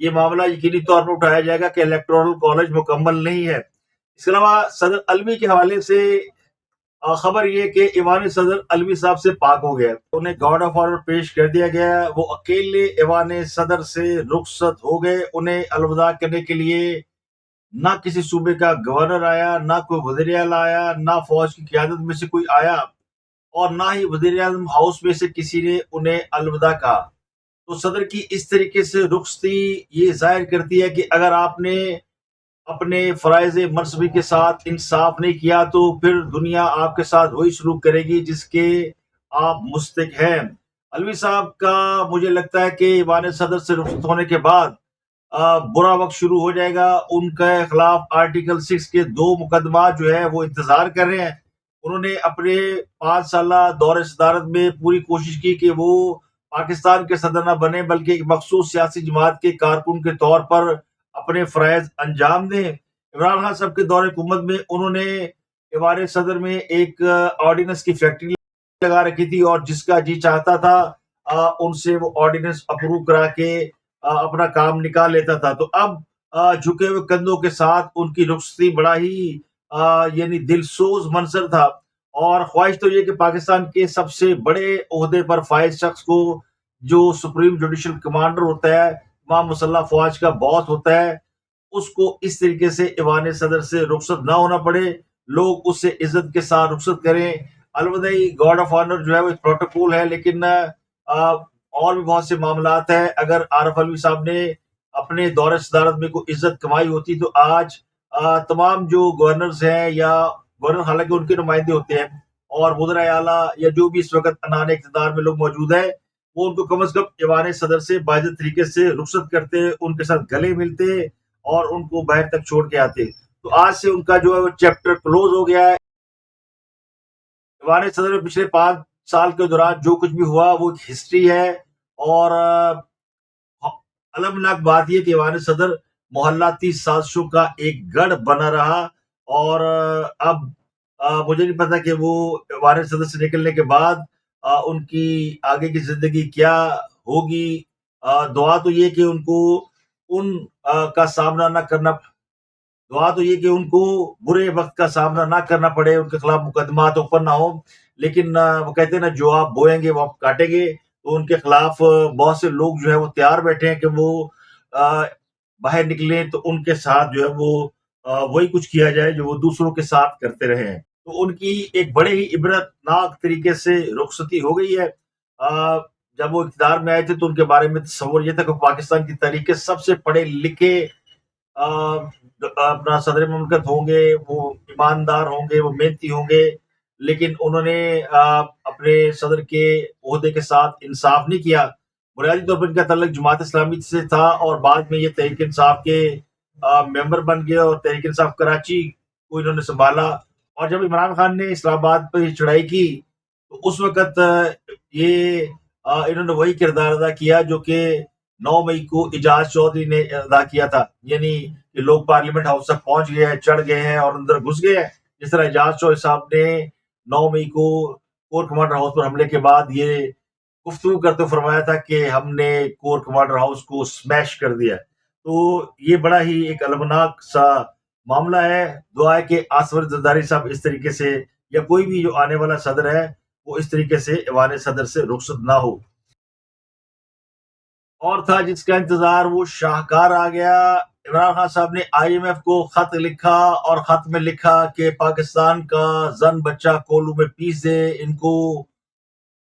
یہ معاملہ یقینی طور پر اٹھایا جائے گا کہ الیکٹورل کالج مکمل نہیں ہے۔ اس کے علاوہ صدر الوی کے حوالے سے خبر یہ کہ ایوان صدر الوی صاحب سے پاک ہو گیا، انہیں گارڈ آف آنر پیش کر دیا گیا، وہ اکیلے ایوان صدر سے رخصت ہو گئے۔ انہیں الوداع کرنے کے لیے نہ کسی صوبے کا گورنر آیا، نہ کوئی وزیر اعلیٰ آیا، نہ فوج کی قیادت میں سے کوئی آیا، اور نہ ہی وزیر اعظم ہاؤس میں سے کسی نے انہیں الوداع کہا۔ تو صدر کی اس طریقے سے رخصتی یہ ظاہر کرتی ہے کہ اگر آپ نے اپنے فرائض منصبی کے ساتھ انصاف نہیں کیا تو پھر دنیا آپ کے ساتھ وہی سلوک کرے گی جس کے آپ مستحق ہیں۔ الوی صاحب کا مجھے لگتا ہے کہ ایوان صدر سے رخصت ہونے کے بعد برا وقت شروع ہو جائے گا۔ ان کے خلاف آرٹیکل 6 کے 2 مقدمات جو ہے وہ انتظار کر رہے ہیں۔ انہوں نے اپنے 5 سالہ دور صدارت میں پوری کوشش کی کہ وہ پاکستان کے صدر نہ بنے بلکہ ایک مخصوص سیاسی جماعت کے کارکن کے طور پر اپنے فرائض انجام دیں۔ عمران خان صاحب کے دور حکومت میں انہوں نے ایوان صدر میں ایک آرڈیننس کی فیکٹری لگا رکھی تھی، اور جس کا جی چاہتا تھا ان سے وہ آرڈیننس اپروو کرا کے اپنا کام نکال لیتا تھا۔ تو اب جھکے ہوئے کندھوں کے ساتھ ان کی رخصتی بڑا ہی یعنی دل سوز منظر تھا، اور خواہش تو یہ کہ پاکستان کے سب سے بڑے عہدے پر فائز شخص کو، جو سپریم جوڈیشل کمانڈر ہوتا ہے، تمام مسلح فوج کا باس ہوتا ہے، اس کو اس طریقے سے ایوان صدر سے رخصت نہ ہونا پڑے، لوگ اس سے عزت کے ساتھ رخصت کریں۔ الوداعی گارڈ آف آنر جو ہے وہ ایک پروٹوکول ہے، لیکن اور بھی بہت سے معاملات ہیں۔ اگر عارف الوی صاحب نے اپنے دور صدارت میں کوئی عزت کمائی ہوتی تو آج تمام جو گورنرز ہیں، یا گورنر حالانکہ ان کے نمائندے ہوتے ہیں، اور وزراء اعلیٰ یا جو بھی اس وقت عنان اقتدار میں لوگ موجود ہیں، وہ ان کو کم از کم ایوان صدر سے باضابطہ طریقے سے رخصت کرتے، ان کے ساتھ گلے ملتے اور ان کو باہر تک چھوڑ کے آتے۔ تو آج سے ان کا جو ہے وہ چیپٹر کلوز ہو گیا ہے۔ ایوان صدر میں پچھلے 5 سال کے دوران جو کچھ بھی ہوا وہ ایک ہسٹری ہے، اور المناک بات یہ کہ ایوان صدر محلاتی سازشوں کا ایک گڑھ بنا رہا، اور اب مجھے نہیں پتا کہ وہ ایوان صدر سے نکلنے کے بعد ان کی آگے کی زندگی کیا ہوگی۔ دعا تو یہ کہ ان کو ان کا سامنا نہ کرنا دعا تو یہ کہ ان کو برے وقت کا سامنا نہ کرنا پڑے، ان کے خلاف مقدمات اوپن نہ ہو، لیکن وہ کہتے ہیں نا، جو آپ بوئیں گے وہ آپ کاٹیں گے۔ تو ان کے خلاف بہت سے لوگ جو ہے وہ تیار بیٹھے ہیں کہ وہ باہر نکلیں تو ان کے ساتھ جو ہے وہ وہی کچھ کیا جائے جو وہ دوسروں کے ساتھ کرتے رہے ہیں۔ تو ان کی ایک بڑے ہی عبرت ناک طریقے سے رخصتی ہو گئی ہے۔ جب وہ اقتدار میں آئے تھے تو ان کے بارے میں تصور یہ تھا کہ پاکستان کی تاریخ کے سب سے پڑھے لکھے اپنا صدر مملکت ہوں گے، وہ ایماندار ہوں گے، وہ محنتی ہوں گے، لیکن انہوں نے اپنے صدر کے عہدے کے ساتھ انصاف نہیں کیا۔ بنیادی طور پر ان کا تعلق جماعت اسلامی سے تھا، اور بعد میں یہ تحریک انصاف کے ممبر بن گئے، اور تحریک انصاف کراچی کو انہوں نے سنبھالا۔ اور جب عمران خان نے اسلام آباد پہ چڑھائی کی تو اس وقت یہ انہوں نے وہی کردار ادا کیا جو کہ 9 مئی کو اعجاز چودھری نے ادا کیا تھا، یعنی کہ لوگ پارلیمنٹ ہاؤس تک پہنچ گئے ہیں، چڑھ گئے ہیں اور اندر گھس گئے ہیں۔ جس طرح اعجاز چودھری صاحب نے 9 مئی کو کور کمانڈر ہاؤس پر حملے کے بعد یہ گفتگو کرتے فرمایا تھا کہ ہم نے کور کمانڈر ہاؤس کو سمیش کر دیا۔ تو یہ بڑا ہی ایک المناک سا معاملہ ہے۔ دعا ہے کہ آصف زرداری صاحب اس طریقے سے، یا کوئی بھی جو آنے والا صدر ہے، وہ اس طریقے سے ایوان صدر سے رخصت نہ ہو۔ اور تھا جس کا انتظار، وہ شاہکار آ گیا۔ عمران خان صاحب نے آئی ایم ایف کو خط لکھا، اور خط میں لکھا کہ پاکستان کا زن بچہ کولو میں پیس دے،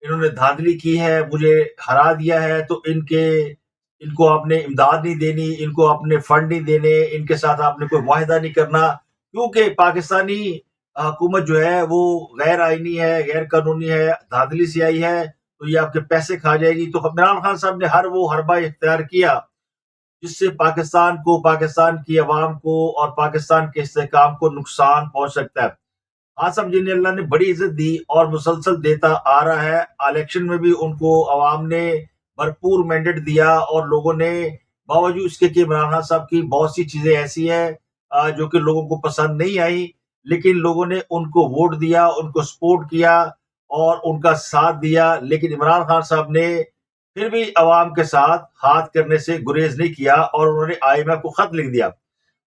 انہوں نے دھاندلی کی ہے، مجھے ہرا دیا ہے، تو ان کو آپ نے امداد نہیں دینی، ان کو آپ نے فنڈ نہیں دینے، ان کے ساتھ آپ نے کوئی معاہدہ نہیں کرنا، کیونکہ پاکستانی حکومت جو ہے وہ غیر آئینی ہے، غیر قانونی ہے، دھاندلی سے آئی ہے، تو یہ آپ کے پیسے کھا جائے گی۔ تو عمران خان صاحب نے ہر وہ حربہ اختیار کیا جس سے پاکستان کو، پاکستان کی عوام کو اور پاکستان کے استحکام کو نقصان پہنچ سکتا ہے۔ خان صاحب جنہیں اللہ نے بڑی عزت دی اور مسلسل دیتا آ رہا ہے، الیکشن میں بھی ان کو عوام نے بھرپور مینڈیٹ دیا، اور لوگوں نے باوجود اس کے کہ عمران خان صاحب کی بہت سی چیزیں ایسی ہیں جو کہ لوگوں کو پسند نہیں آئی، لیکن لوگوں نے ان کو ووٹ دیا، ان کو سپورٹ کیا اور ان کا ساتھ دیا۔ لیکن عمران خان صاحب نے پھر بھی عوام کے ساتھ ہاتھ کرنے سے گریز نہیں کیا اور انہوں نے IMF کو خط لکھ دیا۔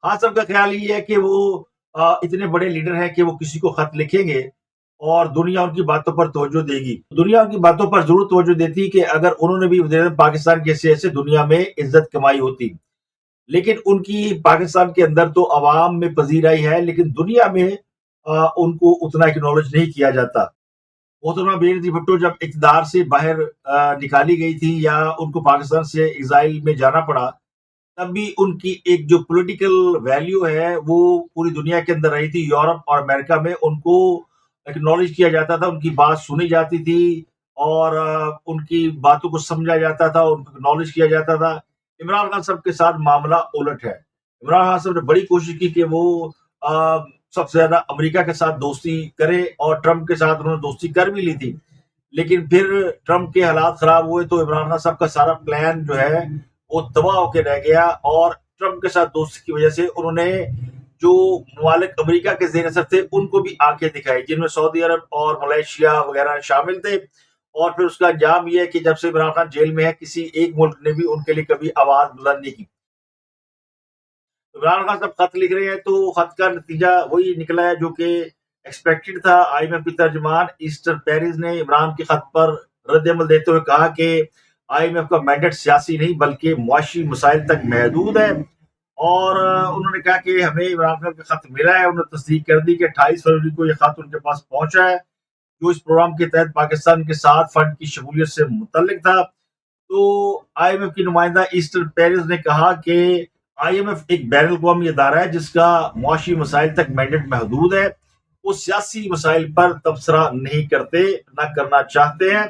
ہاں صاحب کا خیال یہ ہے کہ وہ اتنے بڑے لیڈر ہیں کہ وہ کسی کو خط لکھیں گے اور دنیا ان کی باتوں پر توجہ دے گی۔ دنیا ان کی باتوں پر ضرور توجہ دیتی کہ اگر انہوں نے بھی وزیر اعظم پاکستان کی حیثیت سے دنیا میں عزت کمائی ہوتی، لیکن ان کی پاکستان کے اندر تو عوام میں پذیرائی ہے، لیکن دنیا میں ان کو اتنا اکنالج نہیں کیا جاتا۔ محترمہ بے نظیر بھٹو جب اقتدار سے باہر نکالی گئی تھی یا ان کو پاکستان سے ایگزائل میں جانا پڑا، تب بھی ان کی ایک جو پولیٹیکل ویلیو ہے وہ پوری دنیا کے اندر رہی تھی۔ یورپ اور امریکہ میں ان کو اکنالج کیا جاتا تھا، ان کی بات سنی جاتی تھی اور ان کی باتوں کو سمجھا جاتا تھا، ان کو اکنالج کیا جاتا تھا۔ عمران خان صاحب کے ساتھ معاملہ الٹ ہے۔ عمران خان صاحب نے بڑی کوشش کی کہ وہ سب سے زیادہ امریکہ کے ساتھ دوستی کرے اور ٹرمپ کے ساتھ انہوں نے دوستی کر بھی لی تھی، لیکن پھر ٹرمپ کے حالات خراب ہوئے تو عمران خان صاحب کا سارا پلان جو ہے وہ تباہ ہو کے رہ گیا، اور ٹرمپ کے ساتھ دوستی کی وجہ سے انہوں نے جو ممالک امریکہ کے زیر اثر تھے ان کو بھی آنکھیں دکھائی، جن میں سعودی عرب اور ملیشیا وغیرہ شامل تھے۔ اور پھر اس کا انجام یہ ہے کہ جب سے عمران خان جیل میں ہے کسی ایک ملک نے بھی ان کے لیے کبھی آواز بلند نہیں کی۔ عمران خان صاحب خط لکھ رہے ہیں تو خط کا نتیجہ وہی نکلا ہے جو کہ ایکسپیکٹڈ تھا۔ IMF کی ترجمان ایسٹر پیریز نے عمران کے خط پر رد عمل دیتے ہوئے کہا کہ IMF کا مینڈیٹ سیاسی نہیں بلکہ معاشی مسائل تک محدود ہے، اور انہوں نے کہا کہ ہمیں عمران خان کا خط ملا ہے۔ انہوں نے تصدیق کر دی کہ 28 فروری کو یہ خط ان کے پاس پہنچا ہے جو اس پروگرام کے تحت پاکستان کے ساتھ فنڈ کی شمولیت سے متعلق تھا۔ تو IMF کی نمائندہ ایسٹر پیریز نے کہا کہ IMF ایک بین الاقوامی ادارہ ہے جس کا معاشی مسائل تک مینڈیٹ محدود ہے، وہ سیاسی مسائل پر تبصرہ نہیں کرتے، نہ کرنا چاہتے ہیں۔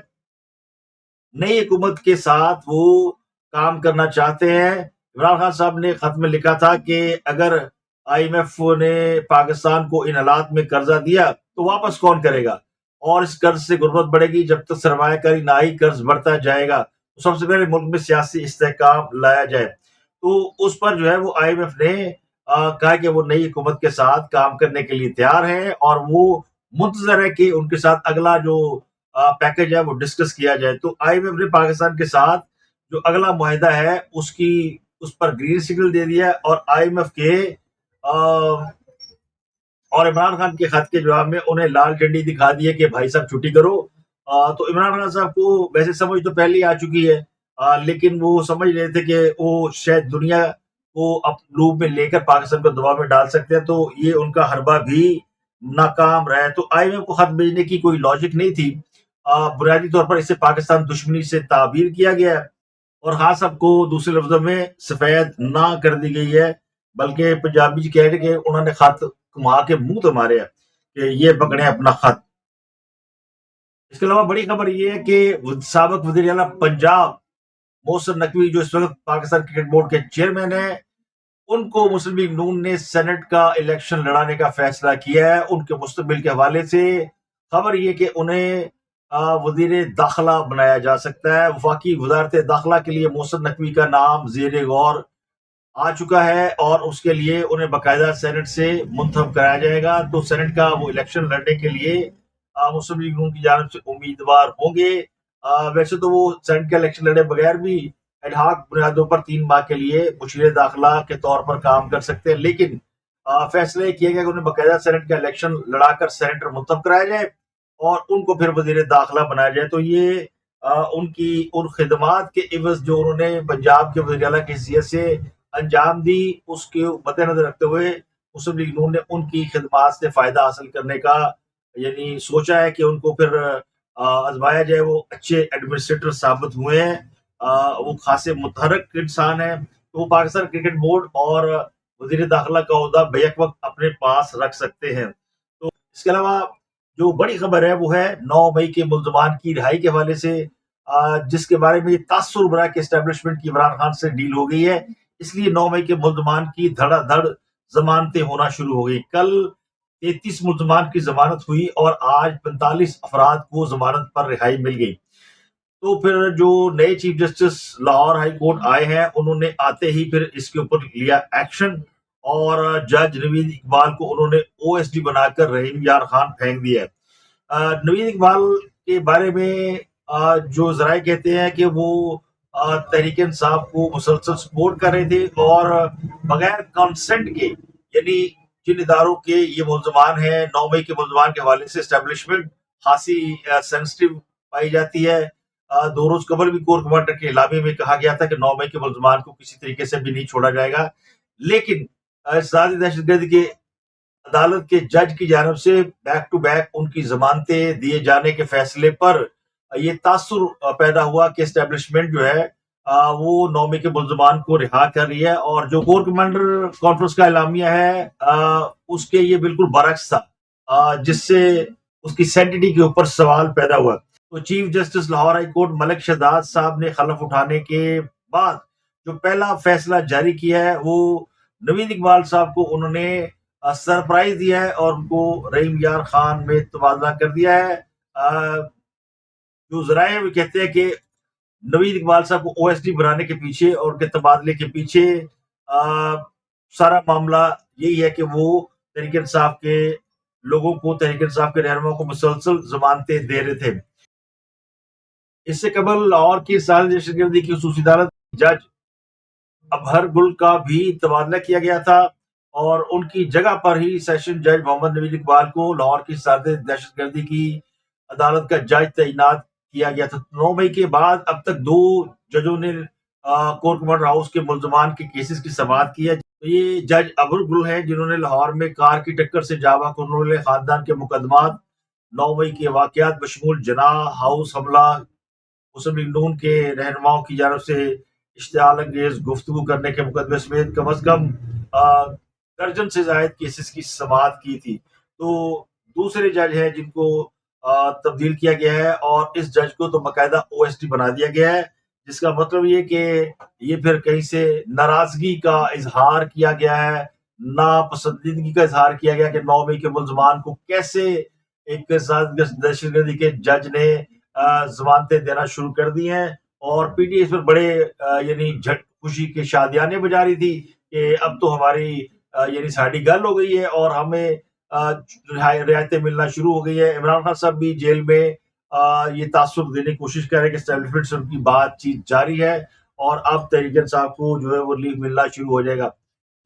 نئی حکومت کے ساتھ وہ کام کرنا چاہتے ہیں۔ عمران خان صاحب نے خط میں لکھا تھا کہ اگر IMF نے پاکستان کو ان حالات میں قرضہ دیا تو واپس کون کرے گا، اور اس قرض سے غربت بڑھے گی۔ جب تک سرمایہ کاری نہ آئی قرض بڑھتا جائے گا، تو سب سے پہلے ملک میں سیاسی استحکام لایا جائے۔ تو اس پر جو ہے وہ IMF نے کہا کہ وہ نئی حکومت کے ساتھ کام کرنے کے لیے تیار ہے، اور وہ منتظر ہے کہ ان کے ساتھ اگلا جو پیکج ہے وہ ڈسکس کیا جائے۔ تو IMF نے پاکستان کے ساتھ جو اگلا معاہدہ ہے اس پر گرین سگنل دے دیا، اور IMF کے اور عمران خان کے خط کے جواب میں انہیں لال جھنڈی دکھا دی ہے کہ بھائی صاحب چھٹی کرو۔ تو عمران خان صاحب کو ویسے سمجھ تو پہلے ہی آ چکی ہے، لیکن وہ سمجھ رہے تھے کہ وہ شاید دنیا کو لوپ میں لے کر پاکستان کو دباؤ میں ڈال سکتے ہیں، تو یہ ان کا حربہ بھی ناکام رہا ہے۔ تو IMF کو خط بھیجنے کی کوئی لاجک نہیں تھی، بنیادی طور پر اسے پاکستان دشمنی سے تعبیر کیا گیا ہے، اور خان صاحب کو دوسرے لفظوں میں سفید نہ کر دی گئی ہے، بلکہ پنجابی جی کہہ رہے کہ انہوں نے خط کما کے منہ تو مارے ہیں کہ یہ پکڑے اپنا خط۔ اس کے علاوہ بڑی خبر یہ ہے کہ سابق وزیر اعلیٰ پنجاب محسن نقوی جو اس وقت پاکستان کرکٹ بورڈ کے چیئرمین ہیں، ان کو مسلم لیگ نون نے سینٹ کا الیکشن لڑانے کا فیصلہ کیا ہے۔ ان کے مستقبل کے حوالے سے خبر یہ کہ انہیں وزیر داخلہ بنایا جا سکتا ہے۔ وفاقی وزارت داخلہ کے لیے محسن نقوی کا نام زیر غور آ چکا ہے، اور اس کے لیے انہیں باقاعدہ سینٹ سے منتخب کرایا جائے گا۔ تو سینٹ کا وہ الیکشن لڑنے کے لیے مسلم لیگ نون کی جانب سے امیدوار ہوں گے۔ ویسے تو وہ سینٹ کا الیکشن لڑے بغیر بھی ایڈ ہاک بنیادوں پر 3 ماہ کے لیے مشیر داخلہ کے طور پر کام کر سکتے ہیں، لیکن فیصلہ یہ کیا گیا کہ انہیں باقاعدہ سینٹ کا الیکشن لڑا کر سینیٹر منتخب کرایا جائے اور ان کو پھر وزیر داخلہ بنایا جائے۔ تو یہ ان خدمات کے عوض جو انہوں نے پنجاب کے وزیر اعلیٰ کی حیثیت سے انجام دی، اس کے مد نظر رکھتے ہوئے مسلم لیگ نون نے ان کی خدمات سے فائدہ حاصل کرنے کا یعنی سوچا ہے کہ ان کو پھر آزمایا جائے۔ وہ اچھے ایڈمنسٹریٹر ثابت ہوئے ہیں، وہ خاصے متحرک انسان ہیں، تو وہ پاکستان کرکٹ بورڈ اور وزیر داخلہ کا عہدہ بیک وقت اپنے پاس رکھ سکتے ہیں۔ تو اس کے علاوہ جو بڑی خبر ہے وہ ہے 9 مئی کے ملزمان کی رہائی کے حوالے سے، جس کے بارے میں یہ تاثر ابھرا کہ اسٹیبلشمنٹ کی عمران خان سے ڈیل ہو گئی ہے، اس لیے 9 مئی کے ملزمان کی دھڑا دھڑ ضمانتیں ہونا شروع ہو گئی۔ کل 33 ملزمان کی ضمانت ہوئی اور آج 45 افراد کو ضمانت پر رہائی مل گئی۔ تو پھر جو نئے chief justice Lahore high court آئے ہیں انہوں نے آتے ہی پھر اس کے اوپر لیا ایکشن، اور جج نوید اقبال کو انہوں نے OSD بنا کر رحیم یار خان پھینک دیا ہے۔ نوید اقبال کے بارے میں جو ذرائع کہتے ہیں کہ وہ تحریک انصاف کو مسلسل سپورٹ کر رہے تھے اور بغیر کنسنٹ کے، یعنی جن اداروں کے یہ ملزمان ہیں 9 مئی کے ملزمان کے حوالے سے اسٹیبلشمنٹ خاصی سینسٹیو پائی جاتی ہے۔ 2 روز قبل بھی کور کمانڈر کے اعلامیے میں کہا گیا تھا کہ 9 مئی کے ملزمان کو کسی طریقے سے بھی نہیں چھوڑا جائے گا، لیکن ذاتی دہشت گردی کے عدالت کے جج کی جانب سے بیک ٹو بیک ان کی ضمانتیں دیے جانے کے فیصلے پر یہ تاثر پیدا ہوا کہ اسٹیبلشمنٹ جو ہے وہ 9 مئی کے ملزمان کو رہا کر رہی ہے، اور جو کور کمانڈر کانفرنس کا اعلامیہ ہے اس کے یہ بالکل برعکس تھا، جس سے اس کی سینٹٹی کے اوپر سوال پیدا ہوا۔ تو chief justice Lahore high court Malik Shahzad صاحب نے خلف اٹھانے کے بعد جو پہلا فیصلہ جاری کیا ہے وہ نوید اقبال صاحب کو انہوں نے سرپرائز دیا ہے اور ان کو رحیم یار خان میں تبادلہ کر دیا ہے۔ جو ذرائع وہ کہتے ہیں کہ نوید اقبال صاحب کو او ایس ڈی بنانے کے پیچھے اور ان کے تبادلے کے پیچھے سارا معاملہ یہی ہے کہ وہ تحریک انصاف کے لوگوں کو، تحریک انصاف کے رہنماؤں کو مسلسل ضمانتیں دے رہے تھے۔ اس سے قبل لاہور کی سازش دہشت گردی کی خصوصی عدالت جج ابہر گل کا بھی تبادلہ کیا گیا تھا اور ان کی جگہ پر ہی سیشن جج محمد نوید اقبال کو لاہور کی سازش دہشت گردی کی عدالت کا جج تعینات کیا گیا تھا۔ 9 مئی کے بعد اب تک 2 ججوں نے کور کمانڈر ہاؤس کے ملزمان کے کیسز کی سماعت کی ہے۔ یہ جج ابہر گل ہیں جنہوں نے لاہور میں کار کی ٹکر سے جاں کرنے والے خاندان کے مقدمات، 9 مئی کے واقعات بشمول جناح ہاؤس حملہ، مسلم لیگ نون کے رہنماؤں کی جانب سے اشتعال انگیز گفتگو کرنے کے مقدمے سمیت کم از کم درجن سے زائد کیسز کی سماعت کی تھی۔ تو دوسرے جج ہیں جن کو تبدیل کیا گیا ہے اور اس جج کو تو باقاعدہ او ایس ٹی بنا دیا گیا ہے، جس کا مطلب یہ کہ یہ پھر کہیں سے ناراضگی کا اظہار کیا گیا ہے، ناپسندیدگی کا اظہار کیا گیا کہ 9 مئی کے ملزمان کو کیسے ایک دہشت گردی کے جج نے ضمانتیں دینا شروع کر دی ہیں، اور پی ٹی آئی اس پر بڑے یعنی جھٹ خوشی کے شادیانے بجا رہی تھی کہ اب تو ہماری یعنی ساڑھی گل ہو گئی ہے اور ہمیں رعایتیں ملنا شروع ہو گئی ہے۔ عمران خان صاحب بھی جیل میں یہ تاثر دینے کی کوشش کر رہے ہیں کہ اسٹیبلشمنٹ سے ان کی بات چیت جاری ہے اور اب تحریک انصاف کو جو ہے وہ ریلیف ملنا شروع ہو جائے گا۔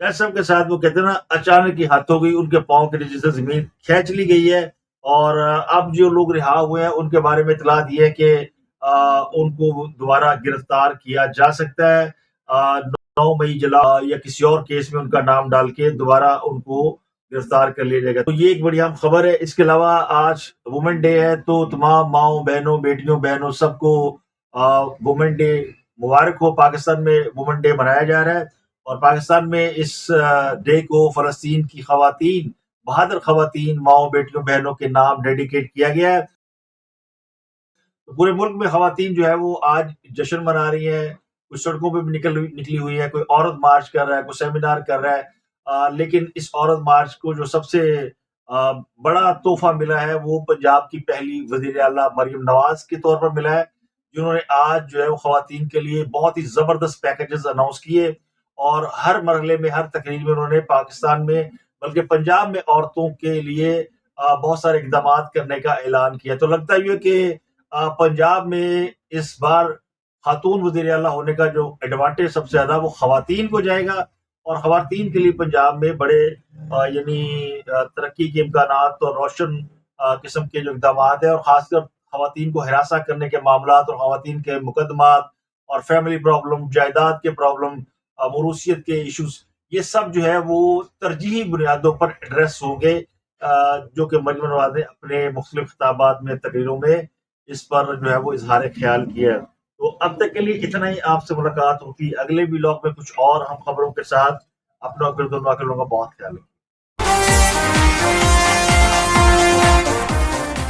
جج صاحب کے ساتھ وہ کہتے ہیں نا اچانک ہی ہاتھ ہو گئی، ان کے پاؤں کے نیچے سے زمین کھینچ لی گئی ہے، اور اب جو لوگ رہا ہوئے ہیں ان کے بارے میں اطلاعات یہ ہے کہ ان کو دوبارہ گرفتار کیا جا سکتا ہے 9 مئی یا کسی اور کیس میں ان کا نام ڈال کے دوبارہ ان کو گرفتار کر لیا جائے گا۔ تو یہ ایک بڑی اہم خبر ہے۔ اس کے علاوہ آج وومن ڈے ہے، تو تمام ماؤں بہنوں بیٹیوں بہنوں سب کو وومن ڈے مبارک ہو۔ پاکستان میں وومن ڈے منایا جا رہا ہے اور پاکستان میں اس ڈے کو فلسطین کی خواتین، بہادر خواتین ماؤں بیٹیوں بہنوں کے نام ڈیڈیکیٹ کیا گیا ہے۔ پورے ملک میں خواتین جو ہے وہ آج جشن منا رہی ہیں، کچھ سڑکوں پہ بھی نکلی ہوئی ہے، کوئی عورت مارچ کر رہا ہے، کوئی سیمینار کر رہا ہے، لیکن اس عورت مارچ کو جو سب سے بڑا تحفہ ملا ہے وہ پنجاب کی پہلی وزیر اعلیٰ مریم نواز کے طور پر ملا ہے، جنہوں نے آج جو ہے وہ خواتین کے لیے بہت ہی زبردست پیکیجز اناؤنس کیے، اور ہر مرحلے میں ہر تقریر میں انہوں نے پاکستان میں بلکہ پنجاب میں عورتوں کے لیے بہت سارے اقدامات کرنے کا اعلان کیا۔ تو لگتا ہے کہ پنجاب میں اس بار خاتون وزیر اعلیٰ ہونے کا جو ایڈوانٹیج سب سے زیادہ وہ خواتین کو جائے گا، اور خواتین کے لیے پنجاب میں بڑے یعنی ترقی کے امکانات اور روشن قسم کے جو اقدامات ہیں، اور خاص کر خواتین کو ہراساں کرنے کے معاملات اور خواتین کے مقدمات اور فیملی پرابلم، جائیداد کے پرابلم، موروثیت کے ایشوز، یہ سب جو ہے وہ ترجیحی بنیادوں پر ایڈریس ہوں گے، جو کہ مریم نواز نے اپنے مختلف خطابات میں، تقریروں میں اس پر جو ہے وہ اظہار خیال کیا ہے۔ تو اب تک کے لیے اتنا ہی، آپ سے ملاقات ہوتی اگلے ولاگ میں کچھ اور ہم خبروں کے ساتھ۔ اپنا اور پھر دونوں کا بہت خیال رکھیں۔